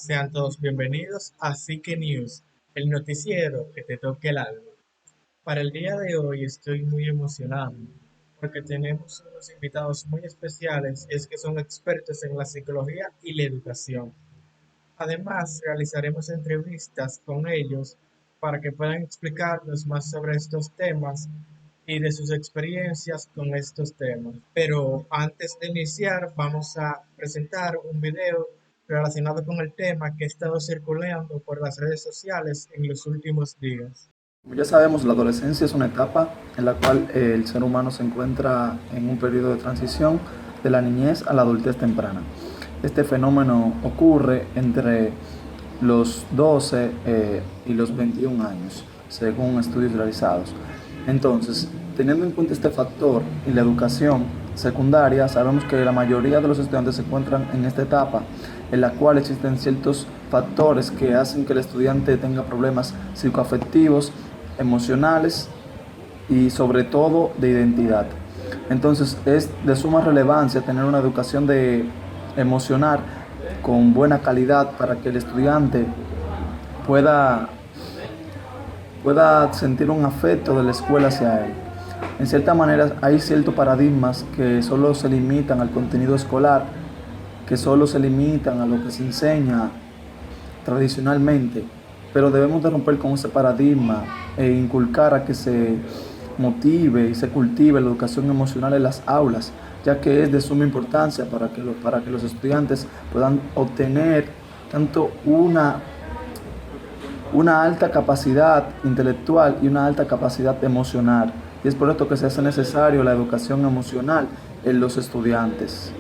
Sean todos bienvenidos a Psique News, el noticiero que te toque el alma. Para el día de hoy estoy muy emocionado porque tenemos unos invitados muy especiales, y es que son expertos en la psicología y la educación. Además, realizaremos entrevistas con ellos para que puedan explicarnos más sobre estos temas y de sus experiencias con estos temas. Pero antes de iniciar, vamos a presentar un video relacionado con el tema que ha estado circulando por las redes sociales en los últimos días. Como ya sabemos, la adolescencia es una etapa en la cual el ser humano se encuentra en un periodo de transición de la niñez a la adultez temprana. Este fenómeno ocurre entre los 12 y los 21 años, según estudios realizados. Entonces, teniendo en cuenta este factor y la educación secundaria, sabemos que la mayoría de los estudiantes se encuentran en esta etapa, en la cual existen ciertos factores que hacen que el estudiante tenga problemas psicoafectivos, emocionales y sobre todo de identidad. Entonces es de suma relevancia tener una educación emocional con buena calidad para que el estudiante pueda, pueda sentir un afecto de la escuela hacia él. En cierta manera hay ciertos paradigmas que solo se limitan al contenido escolar, que solo se limitan a lo que se enseña tradicionalmente, pero debemos de romper con ese paradigma e inculcar a que se motive y se cultive la educación emocional en las aulas, ya que es de suma importancia para que los estudiantes puedan obtener tanto una alta capacidad intelectual y una alta capacidad emocional. Y es por esto que se hace necesario la educación emocional en los estudiantes.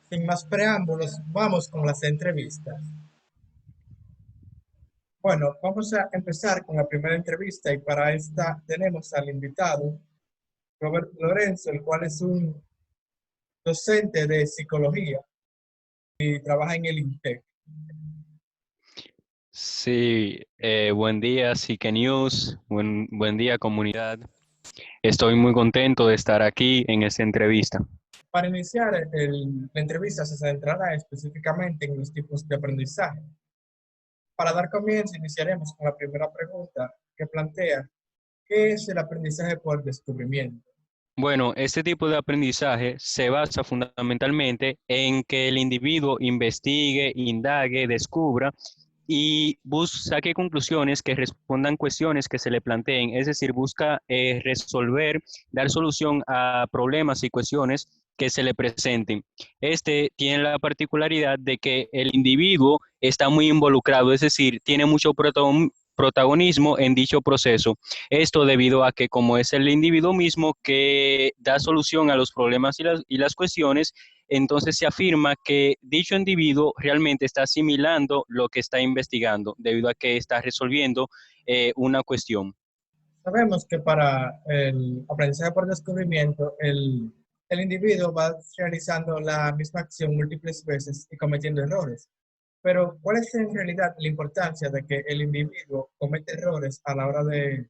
Sin más preámbulos, vamos con las entrevistas. Bueno, vamos a empezar con la primera entrevista y para esta tenemos al invitado, Robert Lorenzo, el cual es un docente de psicología y trabaja en el INTEC. Sí, buen día, Psique News, buen día, comunidad. Estoy muy contento de estar aquí en esta entrevista. Para iniciar, la entrevista se centrará específicamente en los tipos de aprendizaje. Para dar comienzo, iniciaremos con la primera pregunta que plantea, ¿qué es el aprendizaje por descubrimiento? Bueno, este tipo de aprendizaje se basa fundamentalmente en que el individuo investigue, indague, descubra y saque conclusiones que respondan cuestiones que se le planteen, es decir, busca resolver, dar solución a problemas y cuestiones que se le presenten. Este tiene la particularidad de que el individuo está muy involucrado, es decir, tiene mucho protagonismo en dicho proceso. Esto debido a que como es el individuo mismo que da solución a los problemas y las cuestiones, entonces se afirma que dicho individuo realmente está asimilando lo que está investigando, debido a que está resolviendo una cuestión. Sabemos que para el aprendizaje por descubrimiento, el individuo va realizando la misma acción múltiples veces y cometiendo errores. Pero, ¿cuál es en realidad la importancia de que el individuo cometa errores a la hora de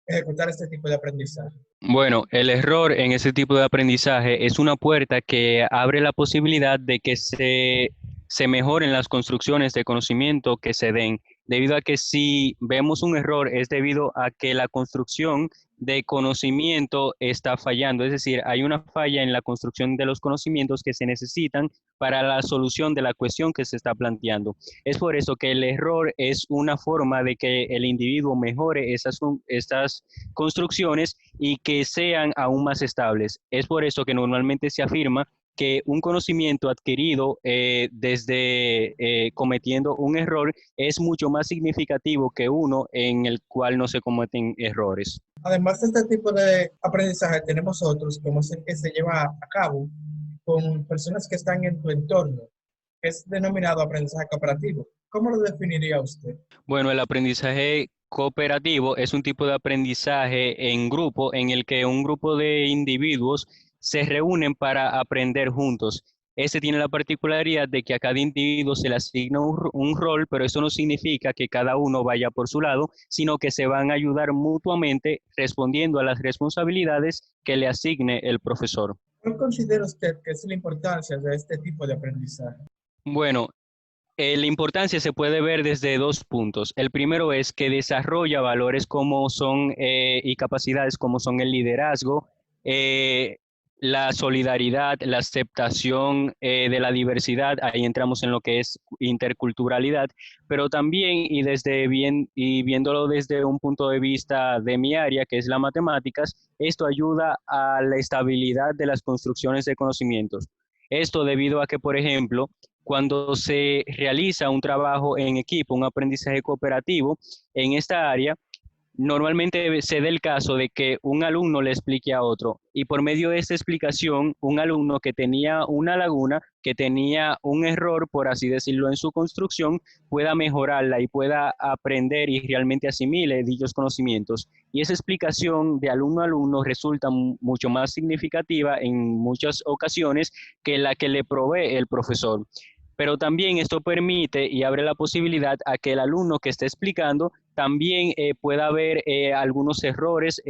ejecutar este tipo de aprendizaje? Bueno, el error en ese tipo de aprendizaje es una puerta que abre la posibilidad de que se mejoren las construcciones de conocimiento que se den, debido a que si vemos un error es debido a que la construcción de conocimiento está fallando, es decir, hay una falla en la construcción de los conocimientos que se necesitan para la solución de la cuestión que se está planteando. Es por eso que el error es una forma de que el individuo mejore estas construcciones y que sean aún más estables. Es por eso que normalmente se afirma que un conocimiento adquirido desde cometiendo un error es mucho más significativo que uno en el cual no se cometen errores. Además de este tipo de aprendizaje, tenemos otros, como es el que se lleva a cabo con personas que están en tu entorno, que es denominado aprendizaje cooperativo. ¿Cómo lo definiría usted? Bueno, el aprendizaje cooperativo es un tipo de aprendizaje en grupo en el que un grupo de individuos se reúnen para aprender juntos. Este tiene la particularidad de que a cada individuo se le asigna un rol, pero eso no significa que cada uno vaya por su lado, sino que se van a ayudar mutuamente respondiendo a las responsabilidades que le asigne el profesor. ¿Cuál considera usted que es la importancia de este tipo de aprendizaje? Bueno, La importancia se puede ver desde dos puntos. El primero es que desarrolla valores como son y capacidades como son el liderazgo, eh, la solidaridad, la aceptación de la diversidad. Ahí entramos en lo que es interculturalidad, pero también y viéndolo desde un punto de vista de mi área, que es las matemáticas, esto ayuda a la estabilidad de las construcciones de conocimientos. Esto debido a que, por ejemplo, cuando se realiza un trabajo en equipo, un aprendizaje cooperativo en esta área, normalmente se da el caso de que un alumno le explique a otro y por medio de esta explicación, un alumno que tenía una laguna, que tenía un error, por así decirlo, en su construcción, pueda mejorarla y pueda aprender y realmente asimile dichos conocimientos. Y esa explicación de alumno a alumno resulta mucho más significativa en muchas ocasiones que la que le provee el profesor. Pero también esto permite y abre la posibilidad a que el alumno que esté explicando también pueda haber algunos errores,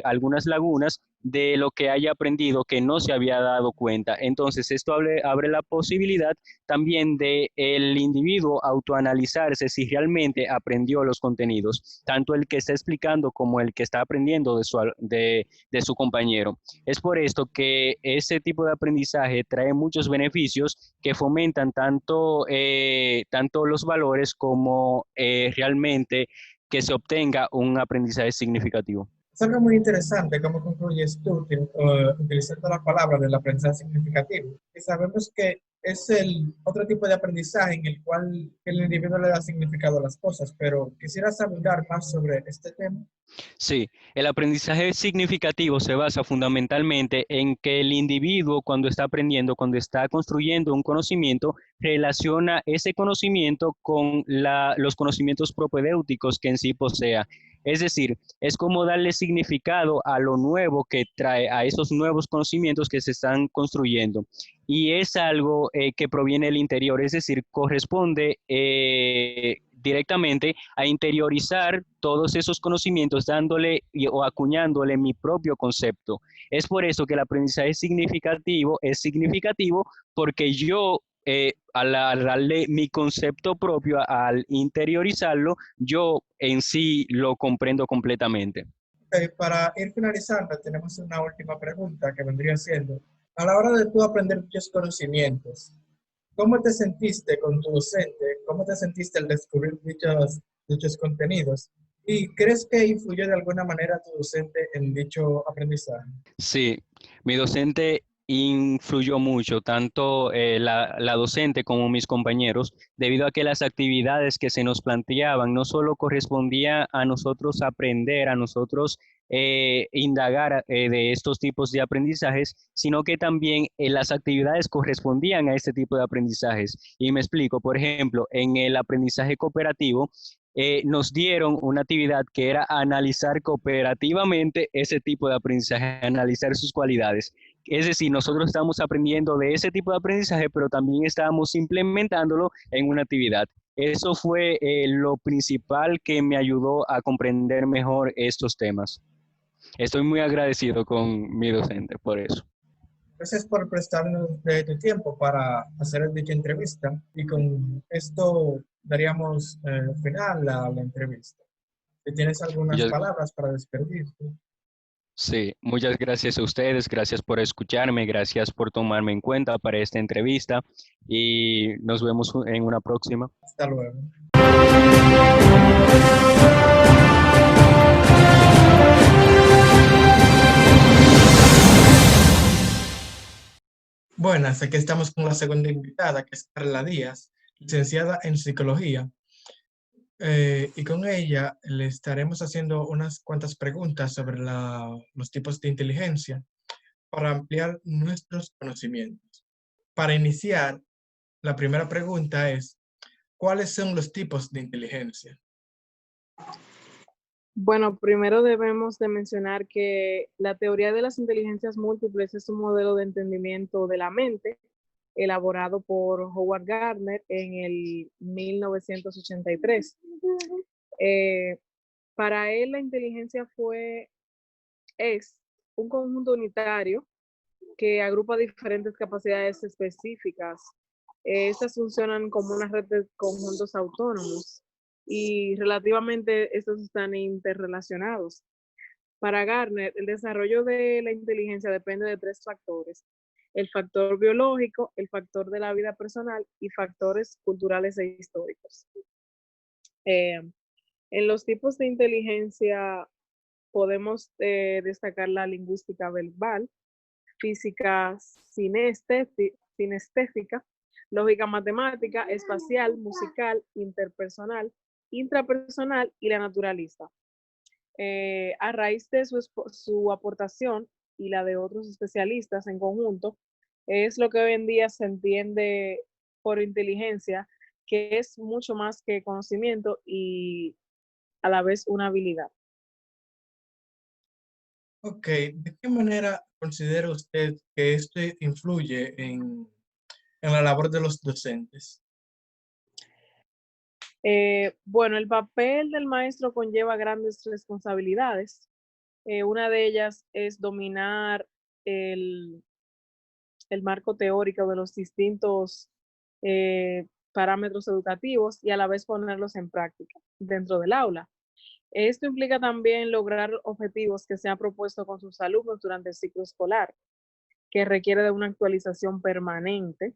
algunas lagunas de lo que haya aprendido que no se había dado cuenta. Entonces, esto abre la posibilidad también de el individuo autoanalizarse si realmente aprendió los contenidos, tanto el que está explicando como el que está aprendiendo de su compañero. Es por esto que ese tipo de aprendizaje trae muchos beneficios que fomentan tanto los valores como realmente que se obtenga un aprendizaje significativo. Es algo muy interesante cómo concluyes tú utilizando la palabra del aprendizaje significativo. Y sabemos que es el otro tipo de aprendizaje en el cual el individuo le da significado a las cosas, pero quisiera saber más sobre este tema. Sí, el aprendizaje significativo se basa fundamentalmente en que el individuo cuando está aprendiendo, cuando está construyendo un conocimiento, relaciona ese conocimiento con los conocimientos propedéuticos que en sí posea. Es decir, es como darle significado a lo nuevo que trae, a esos nuevos conocimientos que se están construyendo. Y es algo que proviene del interior, es decir, corresponde directamente a interiorizar todos esos conocimientos dándole o acuñándole mi propio concepto. Es por eso que el aprendizaje significativo es significativo porque yo al darle mi concepto propio, al interiorizarlo, yo en sí lo comprendo completamente. Para ir finalizando, tenemos una última pregunta que vendría siendo, a la hora de tú aprender muchos conocimientos, ¿cómo te sentiste con tu docente? ¿Cómo te sentiste al descubrir dichos contenidos? ¿Y crees que influyó de alguna manera tu docente en dicho aprendizaje? Sí, mi docente influyó mucho, tanto la docente como mis compañeros, debido a que las actividades que se nos planteaban no solo correspondía a nosotros aprender, a nosotros indagar de estos tipos de aprendizajes, sino que también las actividades correspondían a este tipo de aprendizajes. Y me explico, por ejemplo, en el aprendizaje cooperativo, nos dieron una actividad que era analizar cooperativamente ese tipo de aprendizaje, analizar sus cualidades. Es decir, nosotros estamos aprendiendo de ese tipo de aprendizaje, pero también estábamos implementándolo en una actividad. Eso fue lo principal que me ayudó a comprender mejor estos temas. Estoy muy agradecido con mi docente por eso. Gracias por prestarnos de tu tiempo para hacer dicha entrevista y con esto daríamos final a la entrevista. Si tienes algunas Muchas, palabras para despedirte. sí, muchas gracias a ustedes, gracias por escucharme, gracias por tomarme en cuenta para esta entrevista y nos vemos en una próxima. Hasta luego. Buenas, aquí estamos con la segunda invitada, que es Carla Díaz, licenciada en psicología. Y con ella le estaremos haciendo unas cuantas preguntas sobre los tipos de inteligencia para ampliar nuestros conocimientos. Para iniciar, la primera pregunta es, ¿cuáles son los tipos de inteligencia? Bueno, primero debemos de mencionar que la teoría de las inteligencias múltiples es un modelo de entendimiento de la mente elaborado por Howard Gardner en el 1983. Eh, para él la inteligencia es un conjunto unitario que agrupa diferentes capacidades específicas Estas funcionan como una red de conjuntos autónomos y relativamente estos están interrelacionados. Para Garner, el desarrollo de la inteligencia depende de tres factores: el factor biológico, el factor de la vida personal y factores culturales e históricos. Eh, en los tipos de inteligencia podemos destacar la lingüística verbal, física sinestésica, lógica matemática, espacial, musical, interpersonal, intrapersonal y la naturalista. A raíz de su aportación y la de otros especialistas en conjunto, es lo que hoy en día se entiende por inteligencia, que es mucho más que conocimiento y a la vez una habilidad. Ok, ¿de qué manera considera usted que esto influye en la labor de los docentes? Bueno, el papel del maestro conlleva grandes responsabilidades. Una de ellas es dominar el, el marco teórico de los distintos parámetros educativos y a la vez ponerlos en práctica dentro del aula. Esto implica también lograr objetivos que se han propuesto con sus alumnos durante el ciclo escolar, que requiere de una actualización permanente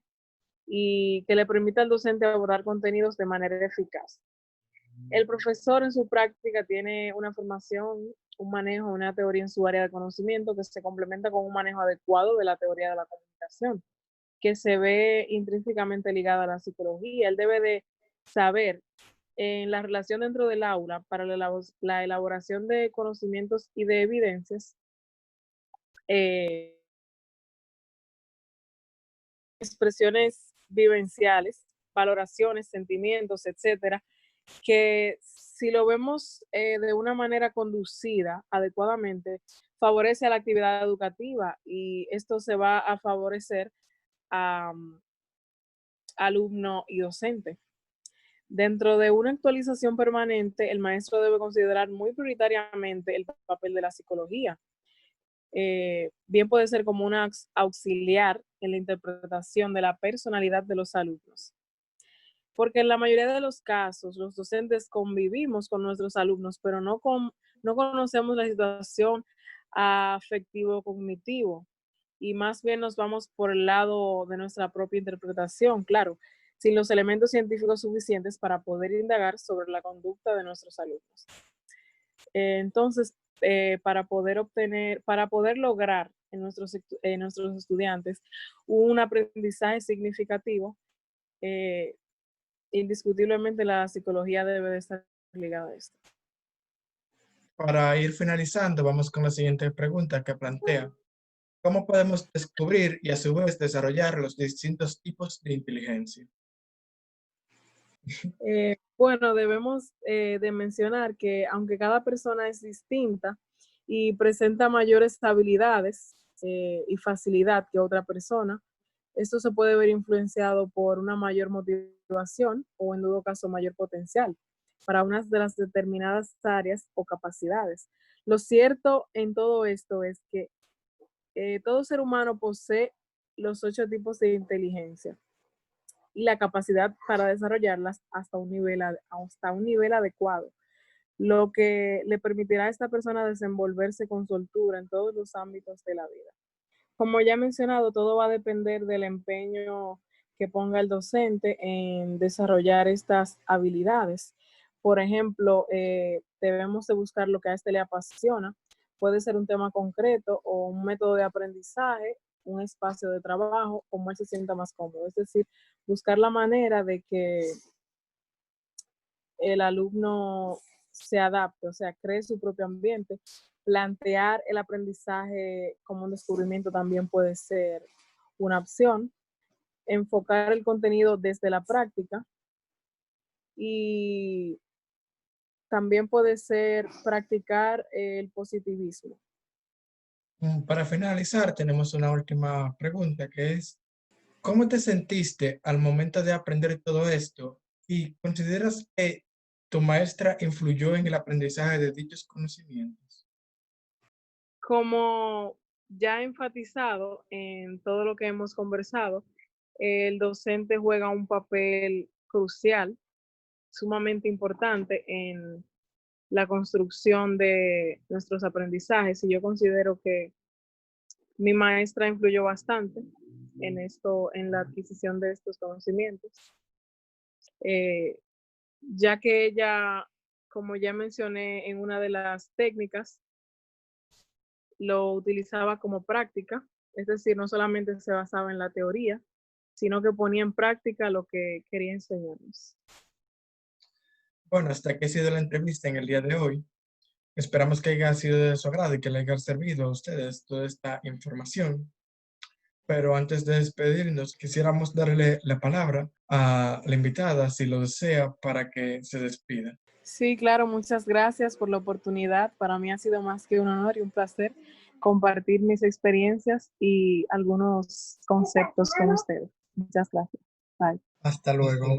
y que le permita al docente abordar contenidos de manera eficaz. El profesor en su práctica tiene una formación, un manejo, una teoría en su área de conocimiento que se complementa con un manejo adecuado de la teoría de la comunicación, que se ve intrínsecamente ligada a la psicología. Él debe de saber en la relación dentro del aula para la elaboración de conocimientos y de evidencias, eh, expresiones vivenciales, valoraciones, sentimientos, etcétera, que si lo vemos de una manera conducida adecuadamente, favorece a la actividad educativa y esto se va a favorecer a alumno y docente. Dentro de una actualización permanente, el maestro debe considerar muy prioritariamente el papel de la psicología. Bien puede ser como un auxiliar en la interpretación de la personalidad de los alumnos. Porque en la mayoría de los casos, los docentes convivimos con nuestros alumnos, pero no conocemos la situación afectivo-cognitivo y más bien nos vamos por el lado de nuestra propia interpretación, claro, sin los elementos científicos suficientes para poder indagar sobre la conducta de nuestros alumnos. Entonces, para poder lograr en nuestros estudiantes un aprendizaje significativo, eh, indiscutiblemente la psicología debe de estar ligada a esto. Para ir finalizando, vamos con la siguiente pregunta que plantea: ¿cómo podemos descubrir y a su vez desarrollar los distintos tipos de inteligencia? Bueno, debemos de mencionar que aunque cada persona es distinta y presenta mayores habilidades y facilidad que otra persona, esto se puede ver influenciado por una mayor motivación o en todo caso mayor potencial para unas de las determinadas áreas o capacidades. Lo cierto en todo esto es que todo ser humano posee los 8 tipos de inteligencia y la capacidad para desarrollarlas hasta un nivel adecuado, lo que le permitirá a esta persona desenvolverse con soltura en todos los ámbitos de la vida. Como ya he mencionado, todo va a depender del empeño que ponga el docente en desarrollar estas habilidades. Por ejemplo, debemos de buscar lo que a este le apasiona. Puede ser un tema concreto o un método de aprendizaje, un espacio de trabajo, como él se sienta más cómodo. Es decir, buscar la manera de que el alumno se adapte, o sea, cree su propio ambiente. Plantear el aprendizaje como un descubrimiento también puede ser una opción. Enfocar el contenido desde la práctica y también puede ser practicar el positivismo. Para finalizar, tenemos una última pregunta que es: ¿cómo te sentiste al momento de aprender todo esto? ¿Y consideras que tu maestra influyó en el aprendizaje de dichos conocimientos? Como ya he enfatizado en todo lo que hemos conversado, el docente juega un papel crucial, sumamente importante en la construcción de nuestros aprendizajes, y yo considero que mi maestra influyó bastante en esto, en la adquisición de estos conocimientos, eh, ya que ella, como ya mencioné en una de las técnicas, lo utilizaba como práctica, es decir, no solamente se basaba en la teoría, sino que ponía en práctica lo que quería enseñarnos. Bueno, hasta aquí ha sido la entrevista en el día de hoy. Esperamos que haya sido de su agrado y que les haya servido a ustedes toda esta información. Pero antes de despedirnos, quisiéramos darle la palabra a la invitada, si lo desea, para que se despida. Sí, claro, muchas gracias por la oportunidad. Para mí ha sido más que un honor y un placer compartir mis experiencias y algunos conceptos con ustedes. Muchas gracias. Bye. Hasta luego.